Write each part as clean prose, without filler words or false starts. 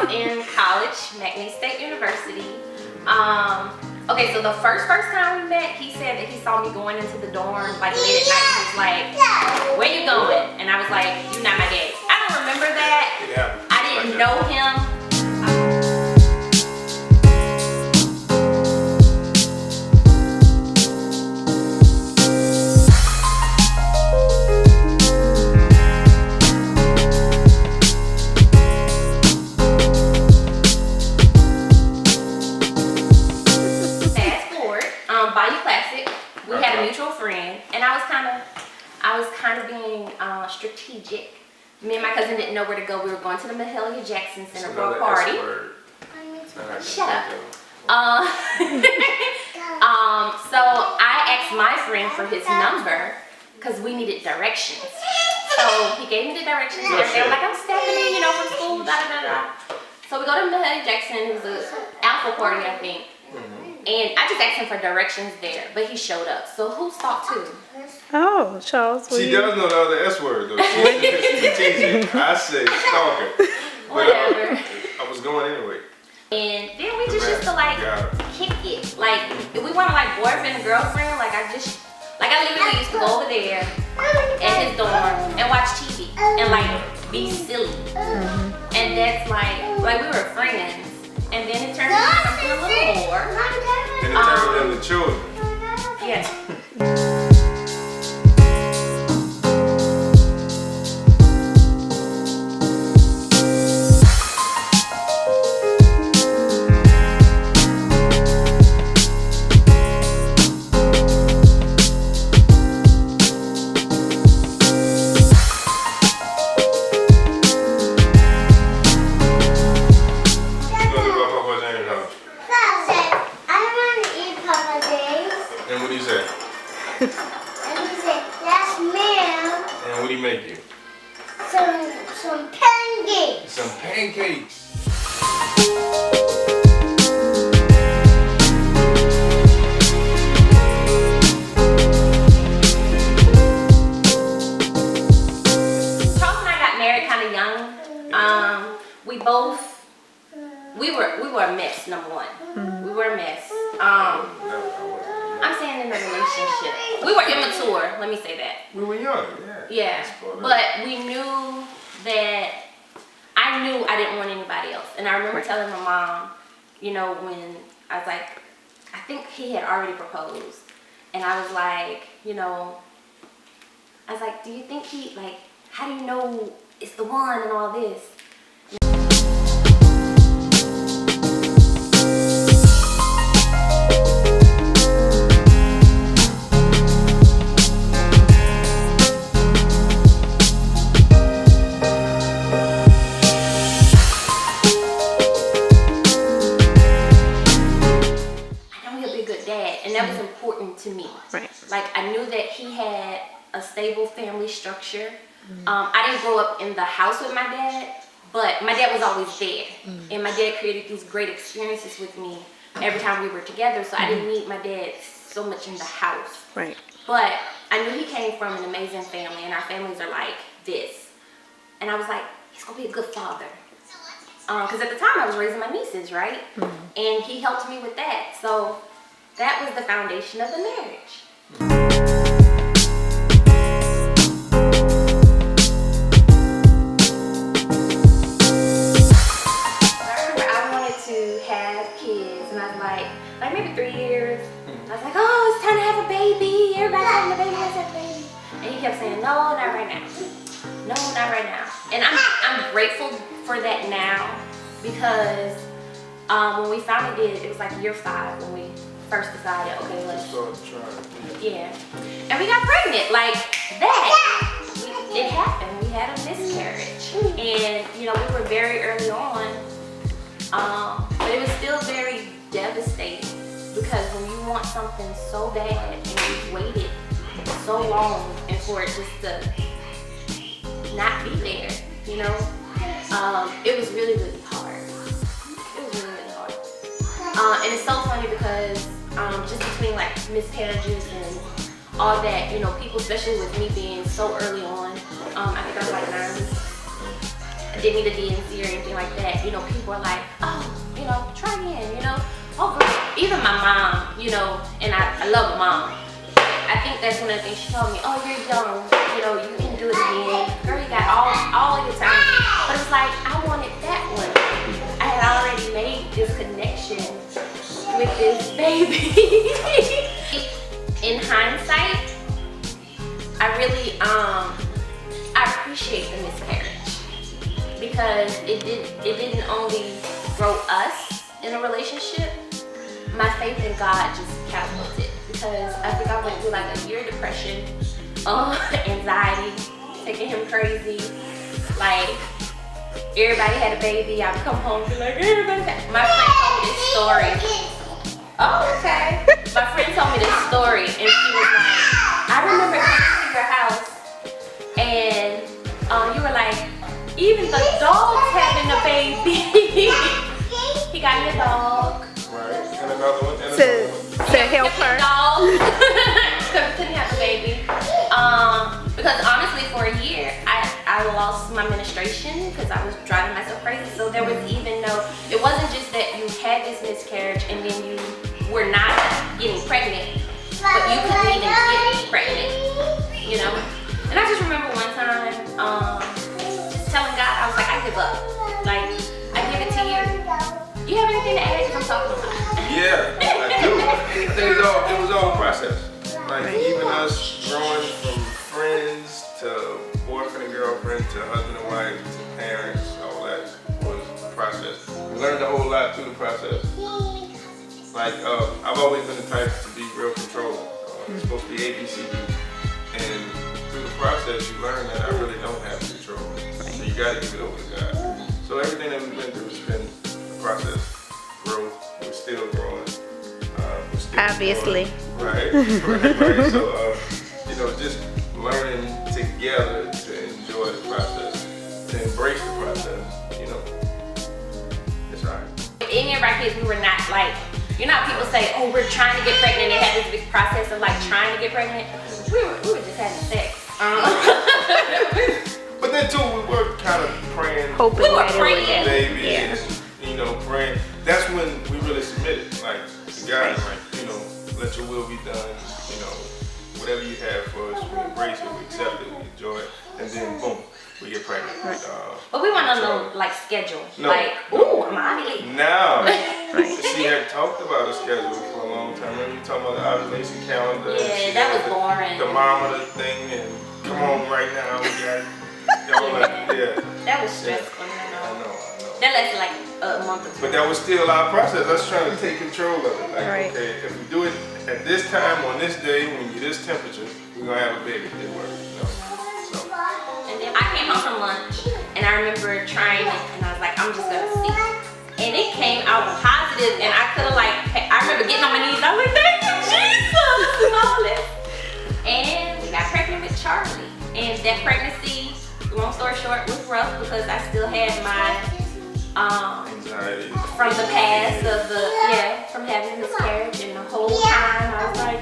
was in college, McNeese State University. Okay, so the first time we met, he said that he saw me going into the dorm like late at night. He was like, "Where you going?" And I was like, "You're not my daddy." I don't remember that. I didn't know him. I was being strategic. Me and my cousin didn't know where to go. We were going to the Mahalia Jackson Center for a party. Shut up. So I asked my friend for his number because we needed directions. So he gave me the directions. They were like, "I'm Stephanie, from school, da da da da." So we go to Mahalia Jackson. It was an alpha party, I think. And I just asked him for directions there, but he showed up. So who's thought too? Oh, Charles. She does know the other S word though. She's strategic. I say stalker. Whatever. I was going anyway. And then we just used to like kick it. Like if we wanted like boyfriend and girlfriend, I literally used to go over there at his dorm and watch TV and like be silly. And that's like we were friends. And then it turned into something a little more. And it turned into children. Yeah. And what do you say? And he said, "Yes, ma'am." And what do you make you? Some pancakes. Some pancakes. Charles and I got married kind of young. We were a mess. Number one, we were a mess. I'm saying in the relationship, we were immature. Let me say that. We were young, yeah. Yeah, but we knew that I knew I didn't want anybody else. And I remember telling my mom, when I was like, I think he had already proposed. And I was like, do you think how do you know it's the one and all this? That was important to me. Right. I knew that he had a stable family structure. I didn't grow up in the house with my dad, but my dad was always there. And my dad created these great experiences with me every time we were together. So I didn't need my dad so much in the house. Right. But I knew he came from an amazing family, and our families are like this. And I was like, he's going to be a good father. Because at the time I was raising my nieces, right? And he helped me with that. So that was the foundation of the marriage. I remember I wanted to have kids, and I was like maybe 3 years. I was like, "Oh, it's time to have a baby. Everybody's having a baby, let's have a baby." And he kept saying, "No, not right now. No, not right now." And I'm grateful for that now, because when we finally did, it was like year 5 when we first decided, okay, let's start trying. Yeah. And we got pregnant like that. It happened. We had a miscarriage. And, we were very early on. But it was still very devastating, because when you want something so bad and you've waited so long and for it just to not be there, it was really, really hard. It was really, really hard. And it's so funny because just between miscarriages and all that, people, especially with me being so early on, I think I was like 9 weeks. didn't need a DNC or anything like that, you know, people were like, oh, you know, try again, you know. Oh, girl. Even my mom, you know, and I love mom. I think that's one of the things she told me. Oh, you're young, you know, you can do it again. Girl, you got all of your time. But it's like, I wanted that one. I had already made this connection with this baby. In hindsight, I really, I appreciate the miscarriage because it didn't only grow us in a relationship. My faith in God just catapulted because I think I went through like a year of depression, anxiety, taking him crazy. Like everybody had a baby, I'd come home and be like, everybody. My friend told me this story. Oh, okay. My friend told me this story, and she was like, I remember coming to your house, and you were like, even the dog's having a baby. He got me a dog. Right. And another one. To help her. Because couldn't have a baby. Because honestly, for a year, I lost my menstruation because I was driving myself crazy. So there was it wasn't just that you had this miscarriage and then you were not getting pregnant, but you couldn't even get pregnant, you know? And I just remember one time, just telling God, I was like, I give up. Like, I give it to you. Do you have anything to add? Because I'm talking about it. Yeah, I do. I think it was all a process. Like even us growing from friends to boyfriend and girlfriend to husband and wife to parents, all that was a process. We learned a whole lot through the process. Like I've always been the type to be real controlling. It's supposed to be A, B, C, D. And through the process you learn that I really don't have control. So you gotta give it over to God. So everything that we've been through has been a process, growth. We're still growing. We're still Obviously. growing. Right. So you know, just learning together to enjoy the process, to embrace the process, you know. It's alright. Any of our kids, we were not like, you know how people say, oh, we're trying to get pregnant. They had this big process of like trying to get pregnant. We were just having sex. But then too, we were kind of praying. Hoping We were that it would praying. happen. Baby, Yeah. and, you know, praying. That's when we really submitted, like to God, like, you know, let your will be done. You know, whatever you have for us, we embrace it, we accept it, we enjoy it, and then boom, we get pregnant. But we want a little like schedule. No, like, ooh, I'm ovulating. Now, she had talked about a schedule for a long time. Remember you talking about the ovulation calendar? Yeah, She that had was boring. The thermometer thing, and come on right now, we got it. All that, yeah. That was stressful. I know. That lasted like a month or two. But that was still our process. Us trying to take control of it. Like, Right. okay, if we do it at this time on this day when you're this temperature, we're gonna have a baby. It works. You know? So. And then I came home from lunch and I remember trying it and I was like, I'm just gonna see. And it came out positive and I could have like, I remember getting on my knees. I was like, thank you, Jesus, and all this. And we got pregnant with Charlie. And that pregnancy, long story short, was rough because I still had my Anxiety. from the past of from having miscarriage, and the whole time I was like,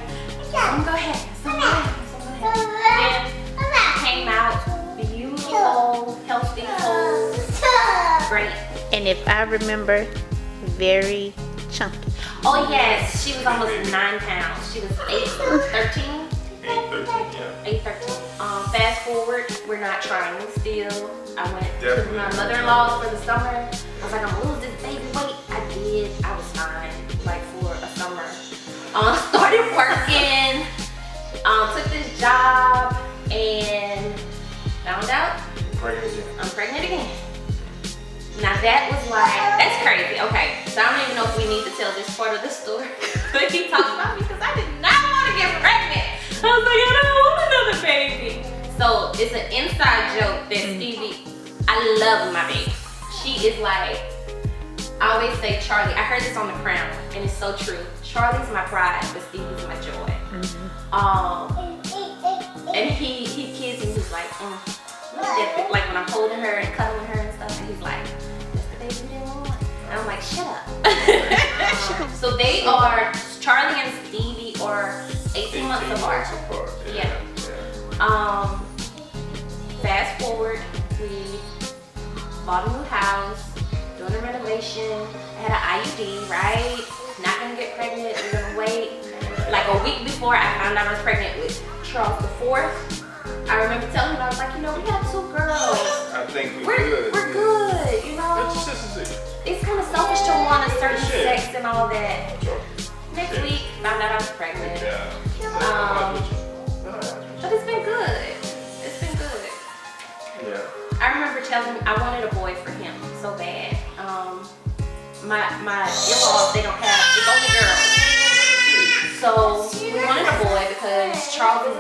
I'm gonna have And it came out beautiful, healthy, whole, great. And if I remember, very chunky. Oh yes, she was almost 9 pounds. She was 13. 8-13. Fast forward, we're not trying still. I went to my mother-in-law's for the summer. I was like, I'm gonna lose this baby weight. I did. I was fine, like for a summer. Started working. Took this job and found out I'm pregnant again. Now that was like, that's crazy. Okay, so I don't even know if we need to tell this part of the story. But he talked about me because I did not want to get pregnant. I was like, I don't want another baby. So it's an inside joke that Stevie, I love my baby. She is like, I always say Charlie. I heard this on The Crown, and it's so true. Charlie's my pride, but Stevie's my joy. And he kids me. He's like, like when I'm holding her and cuddling her and stuff, and he's like, that's the baby you didn't want. And I'm like, shut up. So they are, Charlie and Stevie are 18 months apart. Yeah. Fast forward, we bought a new house, doing a renovation. I had an IUD, right? Not gonna get pregnant, we're gonna wait. Like a week before I found out I was pregnant with Charles IV, I remember telling him, I was like, you know, we have 2 girls. I think we're good. We're good, you know? That's consistency. It's kind of selfish to want a certain Shit. sex and all that. Next week, found out I was pregnant. Yeah. But it's been good. It's been good. Yeah. I remember telling him I wanted a boy for him so bad. My in-laws, they don't have, it's only girls. So we wanted a boy because Charles'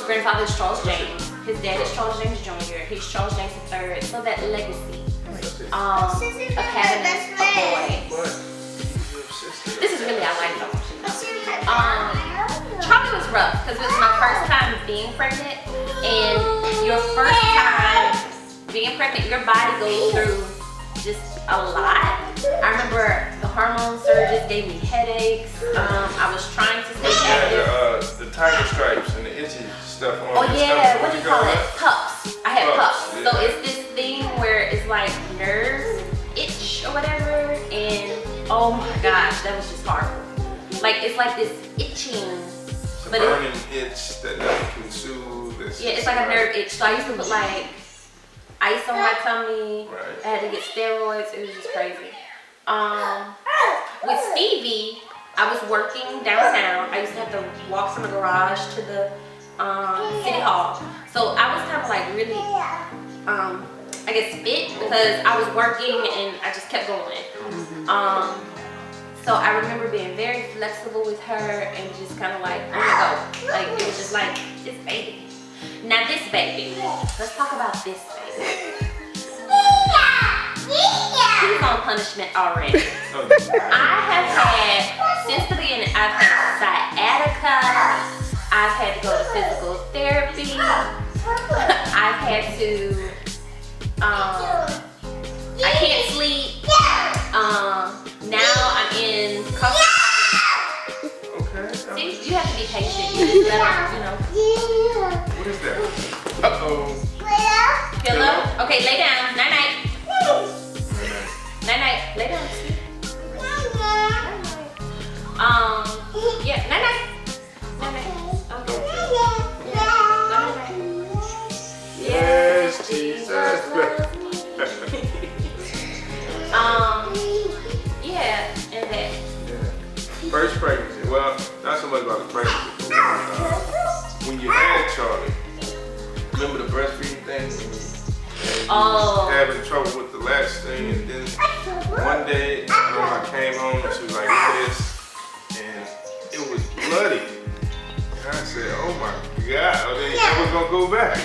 grandfather is Charles James. His dad is Charles James Jr. He's Charles James III. So that legacy of having a boy. This is really our life. Charlie was rough because it was my first time being pregnant, and your first time being pregnant, your body goes through just a lot. I remember the hormone surges gave me headaches. I was trying to stay active. The tiger stripes and the itchy stuff on Oh your yeah, stomach. what do you call it? Pups. I had pups. Pups, yeah. So it's this thing where it's like nerves itch or whatever, and oh my gosh, that was just horrible. Like it's like this itching. It's a but burning itch that nothing can soothe. Yeah, it's like a nerve itch. So I used to put like ice on my tummy. Right. I had to get steroids. It was just crazy. With Stevie, I was working downtown. I used to have to walk from the garage to the city hall. So I was kind of like really, I guess, fit because I was working and I just kept going. So I remember being very flexible with her and just kind of like, on the go. Like it was just like, this baby. Now this baby, let's talk about this baby. He's on punishment already. I have had, since the beginning, I've had sciatica, I've had to go to physical therapy, I've had to, I can't sleep, now I'm in custody. Okay. See, you have to be patient, you just let her, you know. What is that? Uh-oh. Pillow? Okay, lay down, night-night. Night-night, lay down. Yeah, night-night. Yes, Jesus. Yeah, and that. First pregnancy. Well, not so much about the pregnancy. When you had Charlie, remember the breastfeeding thing? And you was having trouble with the latch thing, and then one day I came home and she was like, look at this, and it was bloody. And I said, oh my God, I was gonna go back.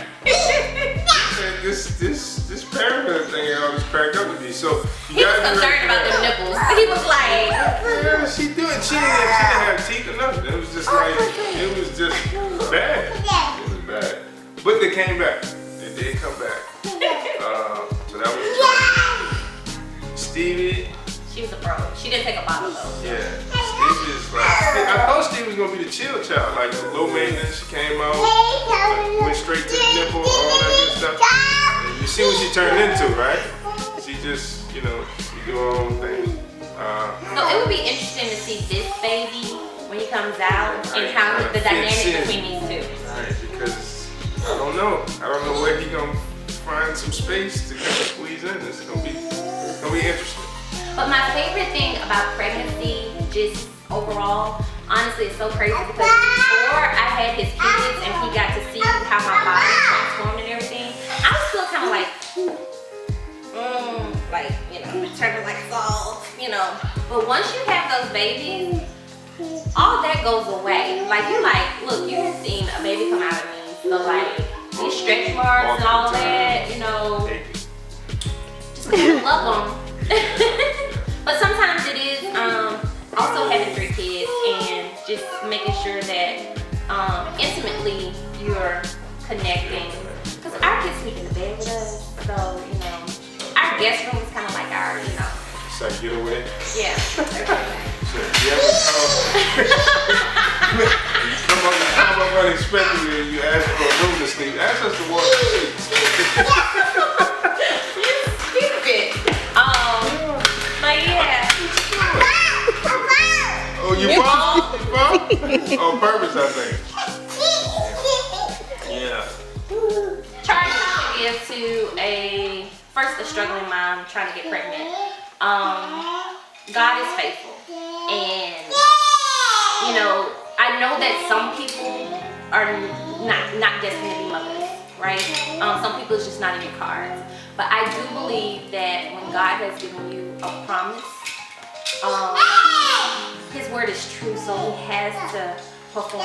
And this parenthood thing ain't all this cracked up to be. So he was concerned about the nipples. He was like, yeah, she didn't have teeth or nothing. It was just like, it was just bad. It was bad. But they came back. They did come back. So that was Stevie. she was a pro. She didn't take a bottle though. Yeah. Stevie is like, I thought Stevie was gonna be the chill child, like low maintenance. She came out, went straight to the nipple, all that good stuff. And you see what she turned into, right? She just, you know, she do her own thing. So it would be interesting to see this baby when he comes out and how the dynamic between these two. Right, because I don't know where he gonna find some space to kind of squeeze in. It's gonna be interesting. But my favorite thing about pregnancy, just overall, honestly, it's so crazy because before I had his kids and he got to see how my body transformed and everything, I was still kind of like, like, you know, turning like salt, you know. But once you have those babies, all that goes away. Like, you're like, look, you have seen a baby come out of me. So, like, these stretch marks and all that, you know, just love them. But sometimes it is also having 3 kids and just making sure that intimately you're connecting. Because our kids sleep in the bed with us, so, you know, our guest room is kind of like our, you know. It's like getaway. Yeah. You come up unexpectedly and you ask for a room to sleep. Ask us to walk the streets. On purpose, I think. Yeah. Trying to give to first a struggling mom trying to get pregnant. God is faithful, and you know, I know that some people are not destined to be mothers, right? Some people it's just not in your cards. But I do believe that when God has given you a promise, His word is true, so He has to perform.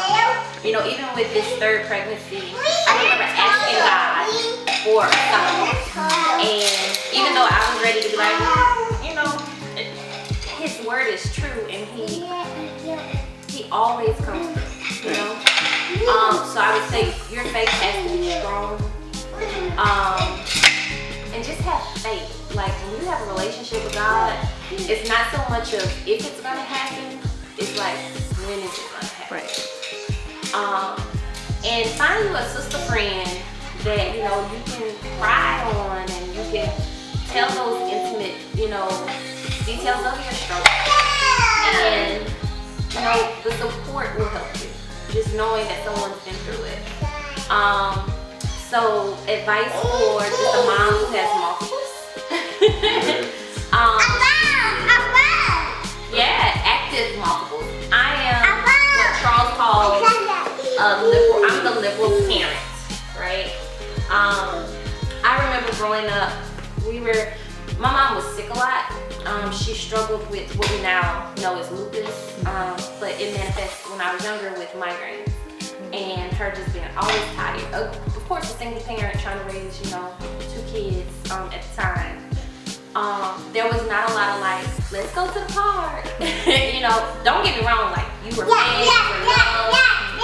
You know, even with this third pregnancy, I remember asking God for a son, and even though I was ready to be like, you know, His word is true, and He always comes through. You know, so I would say your faith has to be strong, and just have faith. Like when you have a relationship with God, it's not so much of if it's gonna happen, it's like when is it gonna happen. Right. And find you a sister friend that you know you can cry on, and you can tell those intimate, you know, details of your struggle, and you know the support will help you. Just knowing that someone's been through it. So advice for just a mom who has multiples. Yeah, active multiples. I am what Charles calls a liberal. I'm the liberal parent, right? I remember growing up, my mom was sick a lot. She struggled with what we now know as lupus, but it manifested when I was younger with migraines, and her just being always tired. Of course, a single parent trying to raise, you know, 2 kids at the time. There was not a lot of like, let's go to the park. You know, don't get me wrong, like you were fed, you were loved,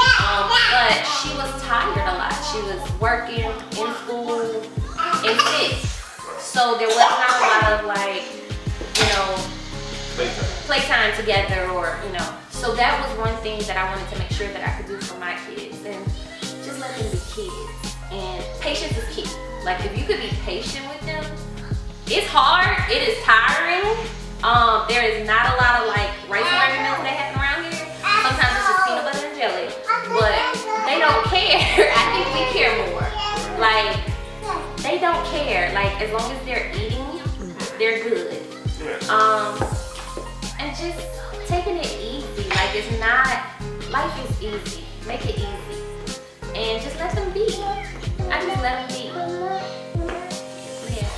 but she was tired a lot. She was working in school and sick, so there was not a lot of like, you know, playtime together, or you know. So that was one thing that I wanted to make sure that I could do for my kids, and just let them be kids. And patience is key. Like if you could be patient with them, it's hard, it is tiring. There is not a lot of like rice and gravy meals that happen around here. Sometimes it's just peanut butter and jelly, but they don't care. I think we care more. Like they don't care. Like as long as they're eating, they're good. And just taking it easy. Like it's not, life is easy. Make it easy. And just let them be. I just let them be. Yeah.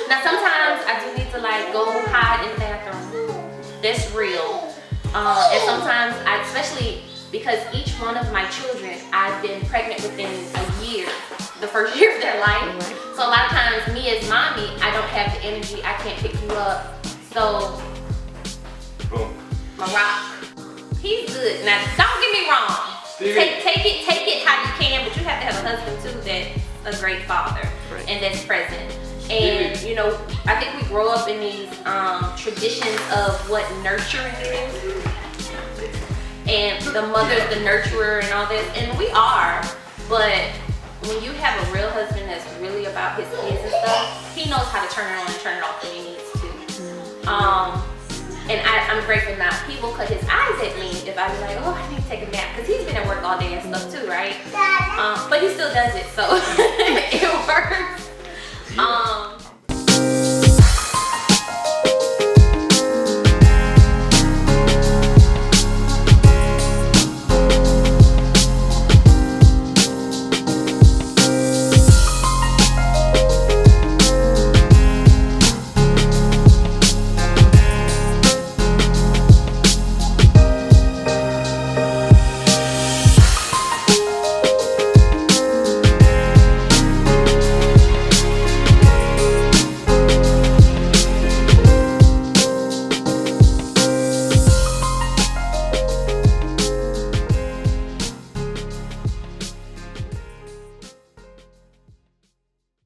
Now sometimes I do need to like go hide in the bathroom. That's real. And sometimes especially because each one of my children, I've been pregnant within a year, the first year of their life. So a lot of times me as mommy, I don't have the energy, I can't pick you up. So, my rock, he's good. Now, don't get me wrong. Take it how you can, but you have to have a husband too that's a great father and that's present. And you know, I think we grow up in these traditions of what nurturing is, and the mother's the nurturer and all this, and we are. But when you have a real husband that's really about his kids and stuff, he knows how to turn it on and turn it off when he needs to. And I'm grateful now. He will cut his eyes at me if I be like, oh, I need to take a nap, because he's been at work all day and stuff too, right? But he still does it, so it works.